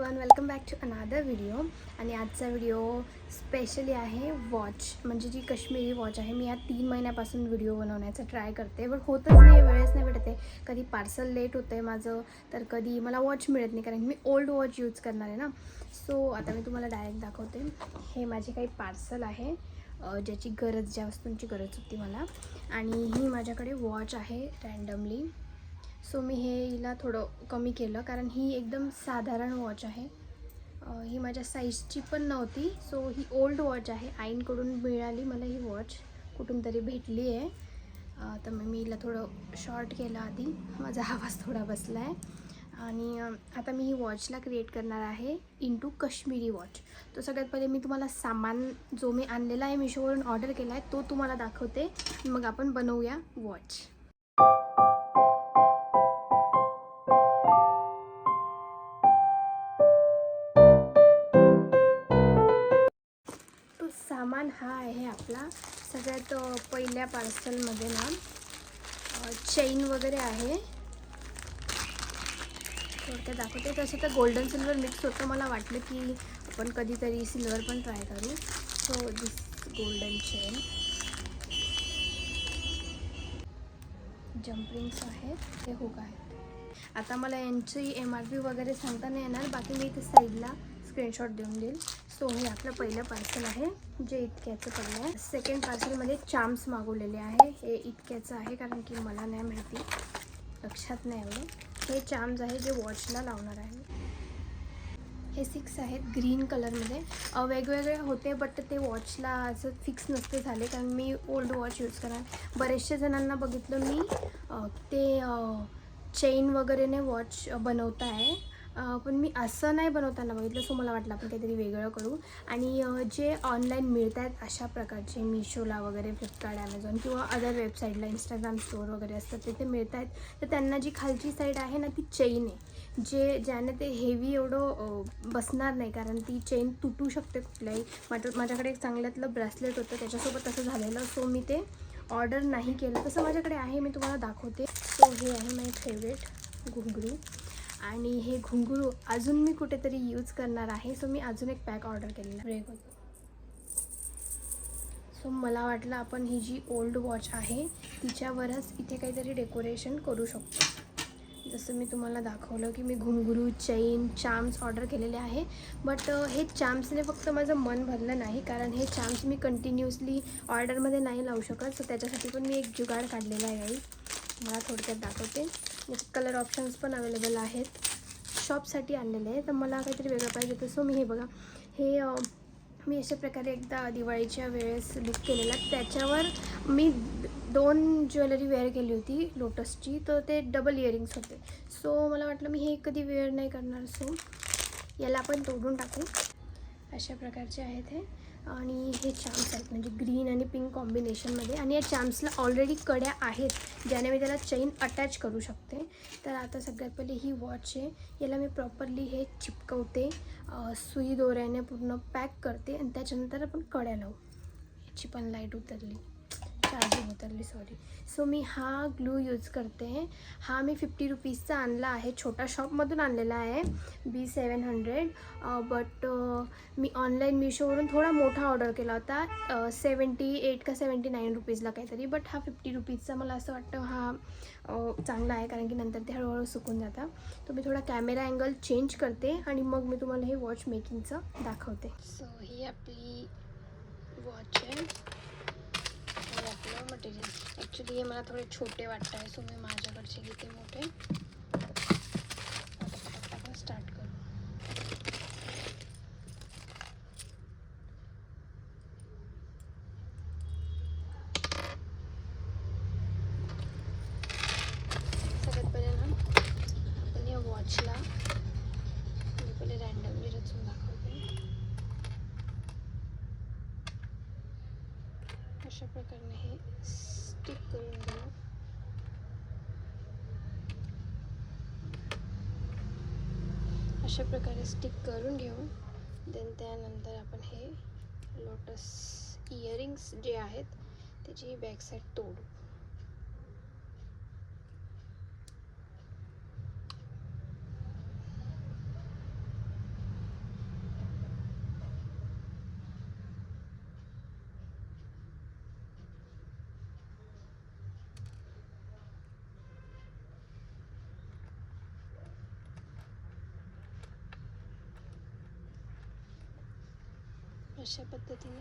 Everyone, welcome back to another video. आणि आजचा video specially आहे वॉच, म्हणजे जी काश्मीरी वॉच आहे. मी या 3 महिन्यापासून व्हिडिओ बनवण्याचा ट्राय करते, बट होतच नाही, वेळच नाही भेटते. कधी पार्सल लेट होतं आहे माझं, तर कधी मला वॉच मिळत नाही, कारण मी ओल्ड वॉच यूज करणार आहे ना. सो आता मी तुम्हाला डायरेक्ट दाखवते. हे माझे काही पार्सल आहे, ज्याची गरज, ज्या वस्तूंची गरज होती मला. आणि ही माझ्याकडे वॉच आहे रँडमली. सो मी हे हिला थोडं कमी केलं, कारण ही एकदम साधारण वॉच आहे. ही माझ्या साईजची पण नव्हती. सो ही ओल्ड वॉच आहे, आईंकडून मिळाली मला ही वॉच, कुठून तरी भेटली आहे. तर मग मी हिला थोडं शॉर्ट केलं आधी, माझा आवाज थोडा बसला आहे. आणि आता मी ही वॉचला क्रिएट करणार आहे इंटू काश्मीरी वॉच. तो सगळ्यात पहिले मी तुम्हाला सामान जो मी आणलेला आहे, मिशोवरून ऑर्डर केला आहे, तो तुम्हाला दाखवते. मग आपण बनवूया वॉच. सामान हा आहे आपला. सगळ्यात पहिल्या पार्सलमध्ये ना चेन वगैरे आहे. थोडक्यात दाखवते. तसं तर गोल्डन सिल्वर मिक्स होतं. मला वाटलं की आपण कधीतरी सिल्वर पण ट्राय करू. So this golden chain, jump rings आहेत, हे हुक आहेत. आता मला यांची MRP वगैरे सांगता नाही येणार, बाकी मी इथे साईडला स्क्रीनशॉट देऊन देईल. सो हे आपलं पहिलं पार्सल आहे, जे इतक्याचं पडलं आहे. सेकंड पार्सलमध्ये चाम्स मागवलेले आहे. हे इतक्याचं आहे, कारण की मला नाही माहिती, लक्षात नाही आलं. हे चाम्स आहे जे वॉचला लावणार आहे. हे 6 आहेत ग्रीन कलरमध्ये. वेगवेगळे होते, बट ते वॉचला असं फिक्स नसते झाले, कारण मी ओल्ड वॉच यूज करणार. बरेचशा जणांना बघितलं मी ते चेन वगैरेने वॉच बनवत आहे, पण मी असं नाही बनवताना बघितलं. सो मला वाटलं आपण काहीतरी वेगळं करू. आणि जे ऑनलाईन मिळत आहेत अशा प्रकारचे, मिशोला वगैरे, फ्लिपकार्ट, ॲमेझॉन किंवा अदर वेबसाईटला, इंस्टाग्राम स्टोअर वगैरे असतात, तिथे मिळत आहेत. तर त्यांना जी खालची साईड आहे ना, ती चेन आहे, ज्याने ते हेवी एवढं बसणार नाही, कारण ती चेन तुटू शकते कुठल्याही. माझ्याकडे एक चांगल्यातलं ब्रेसलेट होतं, त्याच्यासोबत तसं झालेलं. सो मी ते ऑर्डर नाही केलं. तसं माझ्याकडे आहे, मी तुम्हाला दाखवते. सो हे आहे माय फेवरेट घुंगरू. आणि हे घुंगरू अजून मी कुठेतरी यूज करणार आहे. सो मी अजून एक पॅक ऑर्डर केलेला आहे. सो मला वाटलं आपण ही जी ओल्ड वॉच आहे तिच्यावरच इथे काहीतरी डेकोरेशन करू शकतो. जसं मी तुम्हाला दाखवलं की मी घुंगरू, चेन, चाम्स ऑर्डर केलेले आहे. बट हे चाम्सने फक्त माझं मन भरलं नाही, कारण हे चाम्स मी कंटिन्युअसली ऑर्डरमध्ये नाही लावू शकत. सो त्याच्यासाठी पण मी एक जुगाड काढलेला आहे गाईज. मला थोडक्यात दाखवते. याच्यात कलर ऑप्शन्स पण अवेलेबल आहेत. शॉपसाठी आणलेले आहे, तर मला काहीतरी वेगळं पाहिजे होतं. सो मी हे बघा, हे मी अशा प्रकारे एकदा दिवाळीच्या वेळेस बुक केलेला. त्याच्यावर मी 2 ज्वेलरी वेअर केली होती लोटसची, तर ते डबल इयरिंग्स होते. सो मला वाटलं मी हे कधी वेअर नाही करणार. सो याला आपण तोडून टाकू. अशा प्रकारचे आहेत हे. आणि हे चाम्स आहेत, म्हणजे ग्रीन आणि पिंक कॉम्बिनेशनमध्ये. आणि या चाम्सला ऑलरेडी कड्या आहेत, ज्याने मी त्याला चेन अटॅच करू शकते. तर आता सगळ्यात पहिले ही वॉच आहे, याला मी प्रॉपरली हे चिपकवते, सुई दोऱ्याने पूर्ण पॅक करते, आणि त्याच्यानंतर आपण कड्या लावू. याची पण लाईट उतरली, चार्जिंग उतरली, सॉरी. सो मी हा ग्लू यूज करते. हा मी 50 रुपीजचा आणला आहे, छोटा शॉपमधून आणलेला आहे, B700. बट मी ऑनलाईन मिशोवरून थोडा मोठा ऑर्डर केला होता, 78 का 79 रुपीजला काहीतरी. बट हा 50 रुपीजचा मला असं वाटतं हा चांगला आहे, कारण की नंतर ते हळूहळू सुकून जातं. तर मी थोडा कॅमेरा अँगल चेंज करते आणि मग मी तुम्हाला हे वॉच मेकिंगचं दाखवते. सो ही आपली वॉच आहे. हे आपलं मटेरियल. ॲक्च्युली हे मला थोडे छोटे वाटत आहे, सो मी माझ्याकडचे घेते मोठे. आपण स्टार्ट करू. सगळ्यात पहिले ना आपण या वॉचला पहिले रँडमली रचून दाखवते. अशा प्रकारे हे स्टिक करून घेऊ. अशा प्रकारे स्टिक करून घेऊ. देन त्यानंतर आपण हे लोटस इयरिंग्स जे आहेत त्याची बॅक साईड तोडू. अशा पद्धतीने.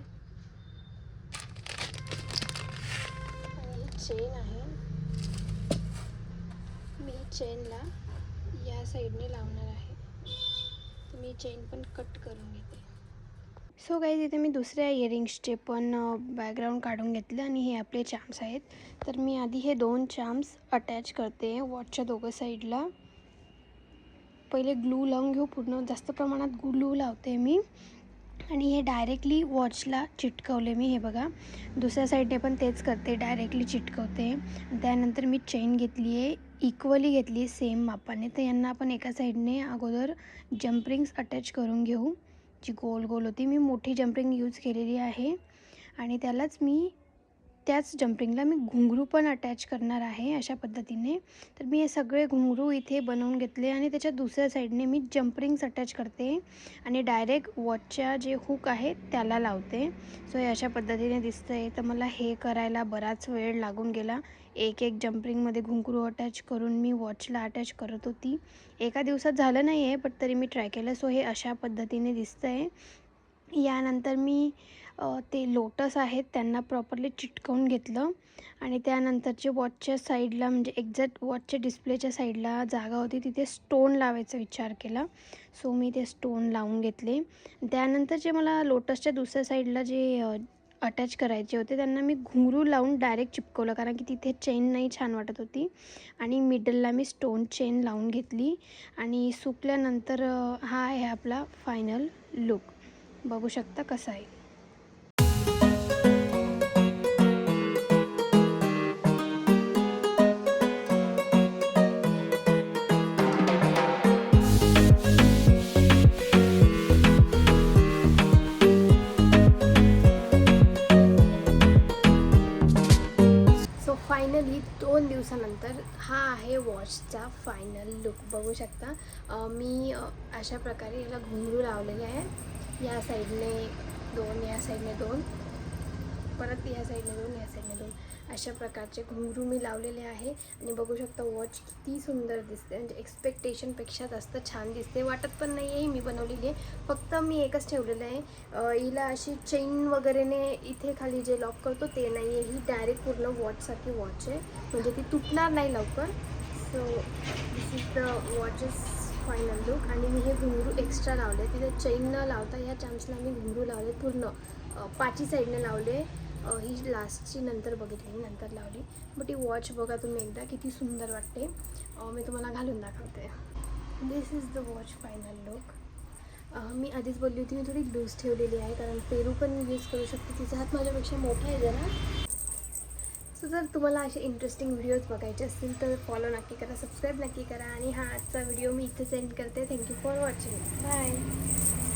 आणि ही चेन आहे, मी चेनला या साईडने लावणार आहे. तर मी चेन पण कट करून घेते. सो गाईज इथे मी दुसऱ्या इयरिंग्सचे पण बॅकग्राऊंड काढून घेतले आणि हे आपले चाम्स आहेत. तर मी आधी हे 2 चाम्स अटॅच करते वॉचच्या दोघं साईडला. पहिले ग्लू लावून घेऊ, पूर्ण जास्त प्रमाणात ग्लू लावते मी आणि हे डायरेक्टली वॉचला चिटकवले मी. हे बघा, दुसऱ्या साईडने पण तेच करते, डायरेक्टली चिटकवते. त्यानंतर मी चेन घेतली आहे, इक्वली घेतली आहे सेम मापाने. तर यांना आपण एका साईडने अगोदर जंप रिंग्स अटॅच करून घेऊ, जी गोल गोल होती. मी मोठी जंपरिंग यूज केलेली आहे आणि त्यालाच मी त्याच जंपरिंगला मी घुंगरू पण अटॅच करणार आहे अशा पद्धतीने. तर मी हे सगळे घुंगरू इथे बनवून घेतले आणि त्याच्या दुसऱ्या साईडने मी जंपरिंग्स अटॅच करते आणि डायरेक्ट वॉचच्या जे हुक आहे त्याला लावते. सो हे अशा पद्धतीने दिसतं आहे. तर मला हे करायला बराच वेळ लागून गेला. एक जंपरिंगमध्ये घुंगरू अटॅच करून मी वॉचला अटॅच करत होती. एका दिवसात झालं नाही आहे, बट तरी मी ट्राय केलं. सो हे अशा पद्धतीने दिसतं आहे. यानंतर मी ते लोटस आहेत त्यांना प्रॉपरली चिटकवून घेतलं आणि त्यानंतरचे वॉचच्या साईडला, म्हणजे एक्झॅक्ट वॉचच्या डिस्प्लेच्या साईडला जागा होती तिथे स्टोन लावायचा विचार केला. सो मी ते स्टोन लावून घेतले. त्यानंतर जे मला लोटसच्या दुसऱ्या साईडला जे अटॅच करायचे होते त्यांना मी घुंगरू लावून डायरेक्ट चिपकवलं, कारण की तिथे चेन नाही छान वाटत होती. आणि मिडलला मी स्टोन चेन लावून घेतली आणि सुकल्यानंतर हा आहे आपला फायनल लुक. बघू शकता कसा आहे. सो फायनली 2 दिवसानंतर हा आहे वॉचचा फायनल लुक. बघू शकता मी अशा प्रकारे याला घुंगरू लावलेले आहे. या साईडने 2, या साईडने 2, परत या साईडने 2, या साईडने 2, अशा प्रकारचे घुंगरू मी लावलेले आहे. आणि बघू शकता वॉच किती सुंदर दिसते, म्हणजे एक्सपेक्टेशनपेक्षा जास्त छान दिसते. वाटत पण नाही आहे मी बनवलेली आहे, फक्त मी एकच ठेवलेलं आहे. हिला अशी चेन वगैरेने इथे खाली जे लॉक करतो ते नाही आहे. ही डायरेक्ट पूर्ण वॉचसारखी वॉच आहे, म्हणजे ती तुटणार नाही लवकर. So this is the watches final look. आणि मी हे घुंगरू एक्स्ट्रा लावले, तिथे चेन न लावता या चाम्सला मी घुंगरू लावले पूर्ण पाची साईडने लावले. ही लास्टची नंतर बघितली, नंतर लावली. बट ही वॉच बघा तुम्ही एकदा, किती सुंदर वाटते. मी तुम्हाला घालून दाखवते. This is the watch final look. मी आधीच बोलली होती मी थोडी लूज ठेवलेली आहे, कारण पेरू पण यूज करू शकते. तिचा हात माझ्यापेक्षा मोठा आहे जरा. सो जर तुम्हाला असे इंटरेस्टिंग व्हिडिओज बघायचे असतील तर फॉलो नक्की करा, सबस्क्राईब नक्की करा. आणि हा आजचा व्हिडिओ मी इथे सेंड करते. Thank you for watching. बाय.